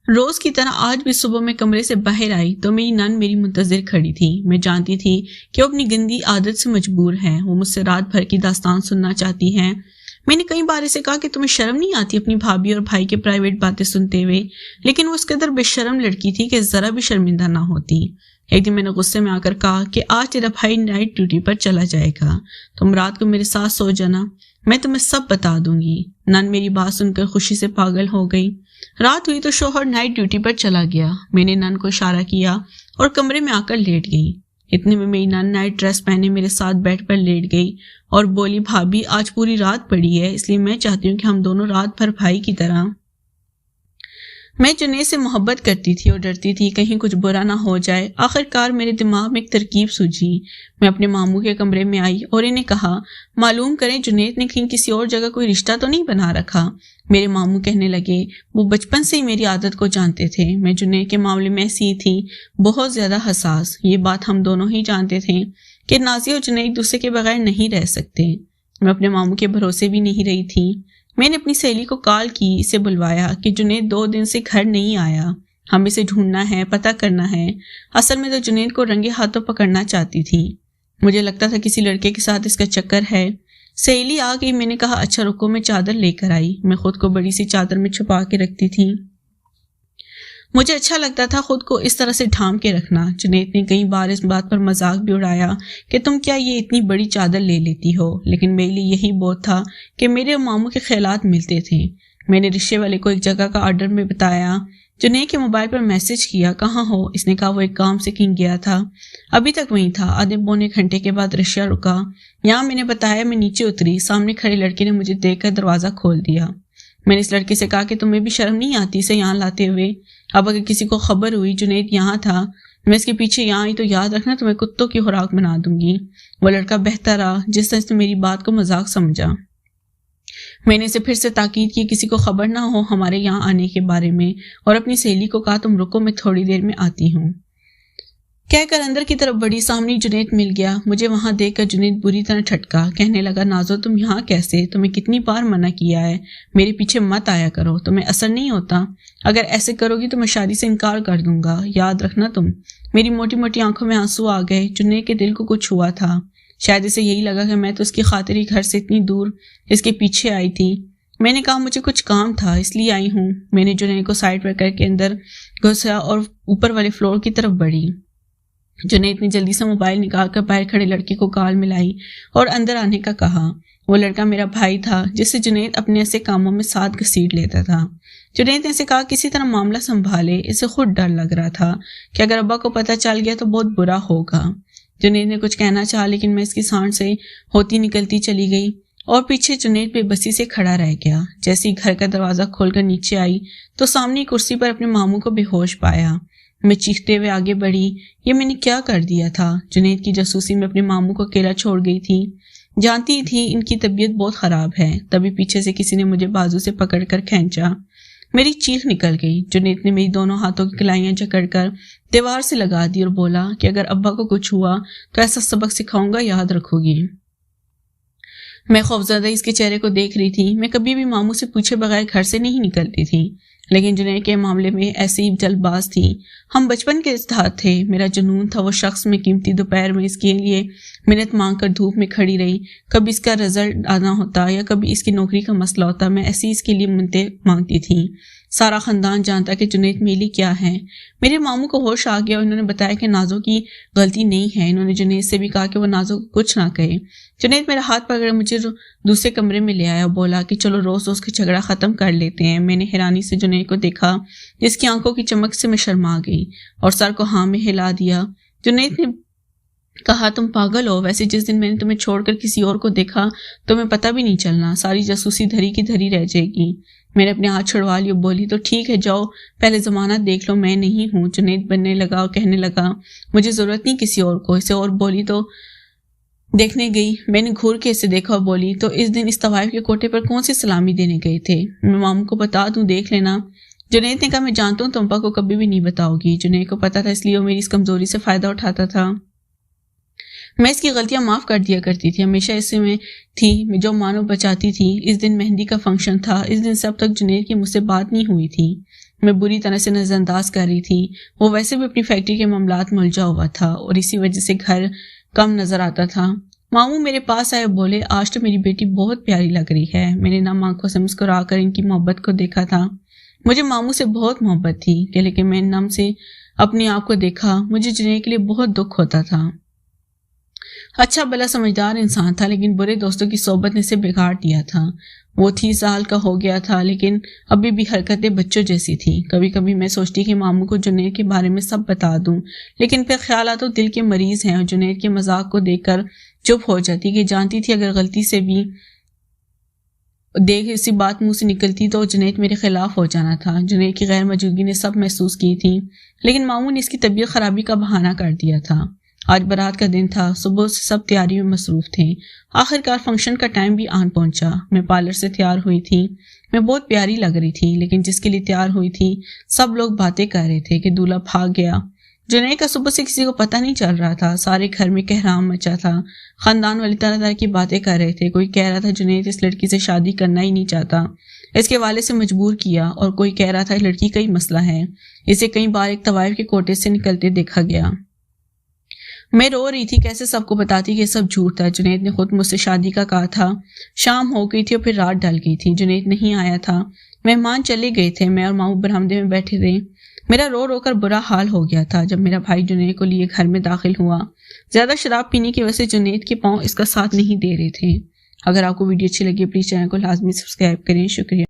روز کی طرح آج بھی صبح میں کمرے سے باہر آئی تو میری نان میری منتظر کھڑی تھی۔ میں جانتی تھی کہ وہ اپنی گندی عادت سے مجبور ہے، وہ مجھ سے رات بھر کی داستان سننا چاہتی ہے۔ میں نے کئی بار اسے کہا کہ تمہیں شرم نہیں آتی اپنی بھابھی اور بھائی کے پرائیویٹ باتیں سنتے ہوئے، لیکن وہ اس قدر بے شرم لڑکی تھی کہ ذرا بھی شرمندہ نہ ہوتی۔ ایک دن میں نے غصے میں آ کر کہا کہ آج تیرا بھائی نائٹ ڈیوٹی پر چلا جائے گا، تم رات کو میرے ساتھ سو جانا، میں تمہیں سب بتا دوں گی۔ نان میری بات سن کر خوشی سے پاگل ہو گئی۔ رات ہوئی تو شوہر نائٹ ڈیوٹی پر چلا گیا۔ میں نے نان کو اشارہ کیا اور کمرے میں آ کر لیٹ گئی۔ اتنے میں میری نان نائٹ ڈریس پہنے میرے ساتھ بیٹھ پر لیٹ گئی اور بولی، بھابھی آج پوری رات پڑی ہے، اس لیے میں چاہتی ہوں کہ ہم دونوں رات بھر بھائی کی طرح۔ میں جنید سے محبت کرتی تھی اور ڈرتی تھی کہیں کچھ برا نہ ہو جائے۔ آخر کار میرے دماغ میں ایک ترکیب سوجھی۔ میں اپنے ماموں کے کمرے میں آئی اور انہیں کہا، معلوم کریں جنید نے کہیں کسی اور جگہ کوئی رشتہ تو نہیں بنا رکھا۔ میرے ماموں کہنے لگے، وہ بچپن سے ہی میری عادت کو جانتے تھے، میں جنید کے معاملے میں ایسی تھی، بہت زیادہ حساس۔ یہ بات ہم دونوں ہی جانتے تھے کہ نازیہ اور جنید ایک دوسرے کے بغیر نہیں رہ سکتے۔ میں اپنے ماموں کے بھروسے بھی نہیں رہی تھی۔ میں نے اپنی سہیلی کو کال کی، اسے بلوایا کہ جنید 2 دن سے گھر نہیں آیا، ہم اسے ڈھونڈنا ہے، پتہ کرنا ہے۔ اصل میں تو جنید کو رنگے ہاتھوں پکڑنا چاہتی تھی، مجھے لگتا تھا کسی لڑکے کے ساتھ اس کا چکر ہے۔ سہیلی آ گئی، میں نے کہا اچھا رکو، میں چادر لے کر آئی۔ میں خود کو بڑی سی چادر میں چھپا کے رکھتی تھی، مجھے اچھا لگتا تھا خود کو اس طرح سے ڈھانپ کے رکھنا۔ جنید نے کئی بار اس بات پر مذاق بھی اڑایا کہ تم کیا یہ اتنی بڑی چادر لے لیتی ہو، لیکن میرے لیے یہی بہت تھا کہ میرے اور ماموں کے خیالات ملتے تھے۔ میں نے رشتے والے کو ایک جگہ کا آرڈر میں بتایا۔ جنید کے موبائل پر میسج کیا، کہاں ہو؟ اس نے کہا وہ ایک کام سے کہیں گیا تھا، ابھی تک وہیں تھا۔ آدھے پونے گھنٹے کے بعد رشیا رکا۔ یہاں میں نے بتایا، میں نیچے اتری، سامنے کھڑے لڑکے نے مجھے دیکھ کر دروازہ کھول دیا۔ میں نے اس لڑکے سے کہا کہ تمہیں بھی شرم نہیں آتی اسے یہاں لاتے ہوئے؟ اب اگر کسی کو خبر ہوئی جنید یہاں تھا، میں اس کے پیچھے یہاں آئی تو یاد رکھنا تمہیں کتوں کی خوراک بنا دوں گی۔ وہ لڑکا بہتا رہا، جس طرح سے میری بات کو مذاق سمجھا۔ میں نے اسے پھر سے تاکید کی کسی کو خبر نہ ہو ہمارے یہاں آنے کے بارے میں، اور اپنی سہیلی کو کہا تم رکو، میں تھوڑی دیر میں آتی ہوں۔ کہہ کر اندر کی طرف بڑی، سامنے جنید مل گیا۔ مجھے وہاں دیکھ کر جنید بری طرح ٹھٹکا، کہنے لگا، نازو تم یہاں کیسے؟ تمہیں کتنی بار منع کیا ہے میرے پیچھے مت آیا کرو، تمہیں اثر نہیں ہوتا؟ اگر ایسے کرو گی تو میں شادی سے انکار کر دوں گا، یاد رکھنا تم۔ میری موٹی موٹی آنکھوں میں آنسو آ گئے۔ جنید کے دل کو کچھ ہوا تھا، شاید اسے یہی لگا کہ میں تو اس کی خاطر ہی گھر سے اتنی دور اس کے پیچھے آئی تھی۔ میں نے کہا مجھے کچھ کام تھا اس لیے آئی ہوں۔ میں نے جنید کو سائڈ پر کر کے اندر گھسا اور اوپر والے فلور کی طرف بڑھی۔ جنید نے جلدی سے موبائل نکال کر باہر کھڑے لڑکے کو کال ملائی اور اندر آنے کا کہا۔ وہ لڑکا میرا بھائی تھا جسے جنید اپنے ایسے کاموں میں ساتھ گھسیٹ لیتا تھا۔ جنید نے اسے کہا کسی طرح معاملہ سنبھالے، اسے خود ڈر لگ رہا تھا کہ اگر ابا کو پتہ چل گیا تو بہت برا ہوگا۔ جنید نے کچھ کہنا چاہا لیکن میں اس کی سانڈ سے ہوتی نکلتی چلی گئی اور پیچھے جنید بے بسی سے کھڑا رہ گیا۔ جیسے ہی گھر کا دروازہ کھول کر نیچے آئی تو سامنے کرسی پر اپنے ماموں کو بے ہوش پایا۔ میں چیختے ہوئے آگے بڑھی، یہ میں نے کیا کر دیا تھا؟ جنید کی جاسوسی میں اپنے ماموں کو اکیلا چھوڑ گئی تھی، جانتی تھی ان کی طبیعت بہت خراب ہے۔ تبھی پیچھے سے کسی نے مجھے بازو سے پکڑ کر کھینچا، میری چیخ نکل گئی۔ جنید نے میری دونوں ہاتھوں کی کلائیاں جکڑ کر دیوار سے لگا دی اور بولا کہ اگر ابا کو کچھ ہوا تو ایسا سبق سکھاؤں گا، یاد رکھو گی۔ میں خوفزدہ اس کے چہرے کو دیکھ رہی تھی۔ میں کبھی بھی ماموں سے پوچھے بغیر گھر سے نہیں نکلتی تھی، لیکن جنید کے معاملے میں ایسی ہی جلد باز تھی۔ ہم بچپن کے ساتھ تھے، میرا جنون تھا وہ شخص، میں قیمتی دوپہر میں اس کے لیے منت مانگ کر دھوپ میں کھڑی رہی۔ کبھی اس کا رزلٹ آنا ہوتا یا کبھی اس کی نوکری کا مسئلہ ہوتا، میں ایسی اس کے لیے منتیں مانگتی تھی۔ سارا خاندان جانتا کہ جنید میرے لیے کیا ہے۔ میرے ماموں کو ہوش آ گیا اور انہوں نے بتایا کہ نازو کی غلطی نہیں ہے۔ انہوں نے جنید سے بھی کہا کہ وہ نازو کو کچھ نہ کہے۔ جنید میرا ہاتھ پکڑ مجھے دوسرے کمرے میں لے آیا اور بولا کہ چلو روز روز کا جھگڑا ختم کر لیتے ہیں۔ میں نے حیرانی سے جنید کو دیکھا، جس کی آنکھوں کی چمک سے میں شرما گئی اور سر کو ہاں میں ہلا دیا۔ جنید نے کہا تم پاگل ہو، ویسے جس دن میں نے تمہیں چھوڑ کر کسی اور کو دیکھا تمہیں پتہ بھی نہیں چلنا، ساری جاسوسی دھری کی دھری رہ جائے گی۔ میں نے اپنے ہاتھ چھڑوا لی اور بولی تو ٹھیک ہے جاؤ، پہلے زمانہ دیکھ لو، میں نہیں ہوں۔ جنید بننے لگا اور کہنے لگا مجھے ضرورت نہیں کسی اور کو۔ اسے اور بولی تو دیکھنے گئی۔ میں نے گھور کے اسے دیکھا اور بولی تو اس دن اس طوائف کے کوٹے پر کون سی سلامی دینے گئے تھے؟ میں ماموں کو بتا دوں، دیکھ لینا۔ جنید نے کہا میں جانتا ہوں تم ابا کو کبھی بھی نہیں بتاؤ گی۔ جنید کو پتا تھا، اس لیے وہ میری اس کمزوری سے فائدہ اٹھاتا تھا۔ میں اس کی غلطیاں معاف کر دیا کرتی تھی، ہمیشہ اس میں تھی میں جو مانو بچاتی تھی۔ اس دن مہندی کا فنکشن تھا، اس دن سے اب تک جنید کی مجھ سے بات نہیں ہوئی تھی۔ میں بری طرح سے نظر انداز کر رہی تھی۔ وہ ویسے بھی اپنی فیکٹری کے معاملات میں الجھا ہوا تھا اور اسی وجہ سے گھر کم نظر آتا تھا۔ ماموں میرے پاس آئے، بولے آج تو میری بیٹی بہت پیاری لگ رہی ہے۔ میں نے نم آنکھوں سے مسکرا کر ان کی محبت کو دیکھا تھا۔ مجھے ماموں سے بہت محبت تھی کہ لیکن میں نم سے اپنے آپ کو دیکھا، مجھے جنید کے لیے بہت دکھ ہوتا تھا۔ اچھا بھلا سمجھدار انسان تھا لیکن برے دوستوں کی صحبت نے اسے بگاڑ دیا تھا۔ وہ 30 سال کا ہو گیا تھا لیکن ابھی بھی حرکتیں بچوں جیسی تھی۔ کبھی کبھی میں سوچتی کہ ماموں کو جنید کے بارے میں سب بتا دوں، لیکن پھر خیالات دل کے مریض ہیں اور جنید کے مذاق کو دیکھ کر چپ ہو جاتی کہ جانتی تھی اگر غلطی سے بھی دیکھ اسی بات منہ سے نکلتی تو جنید میرے خلاف ہو جانا تھا۔ جنید کی غیر موجودگی نے سب محسوس کی تھی لیکن ماموں نے اس کی طبیعت خرابی کا بہانہ کر دیا تھا۔ آج بارات کا دن تھا، صبح سے سب تیاری میں مصروف تھے۔ آخر کار فنکشن کا ٹائم بھی آن پہنچا۔ میں پارلر سے تیار ہوئی تھی، میں بہت پیاری لگ رہی تھی لیکن جس کے لیے تیار ہوئی تھی سب لوگ باتیں کر رہے تھے کہ دولہا بھاگ گیا۔ جنید کا صبح سے کسی کو پتہ نہیں چل رہا تھا، سارے گھر میں کہرام مچا تھا۔ خاندان والے طرح طرح کی باتیں کر رہے تھے۔ کوئی کہہ رہا تھا جنید اس لڑکی سے شادی کرنا ہی نہیں چاہتا، اس کے والد سے مجبور کیا، اور کوئی کہہ رہا تھا لڑکی کا ہی مسئلہ ہے، اسے کئی بار ایک طوائف کے کوٹے سے نکلتے دیکھا گیا۔ میں رو رہی تھی، کیسے سب کو بتاتی کہ سب جھوٹ تھا۔ جنید نے خود مجھ سے شادی کا کہا تھا۔ شام ہو گئی تھی اور پھر رات ڈل گئی تھی، جنید نہیں آیا تھا۔ مہمان چلے گئے تھے، میں اور ماموں برآمدے میں بیٹھے تھے۔ میرا رو رو کر برا حال ہو گیا تھا جب میرا بھائی جنید کو لیے گھر میں داخل ہوا۔ زیادہ شراب پینے کی وجہ سے جنید کے پاؤں اس کا ساتھ نہیں دے رہے تھے۔ اگر آپ کو ویڈیو اچھی لگی پلیز چینل کو لازمی سبسکرائب کریں۔ شکریہ۔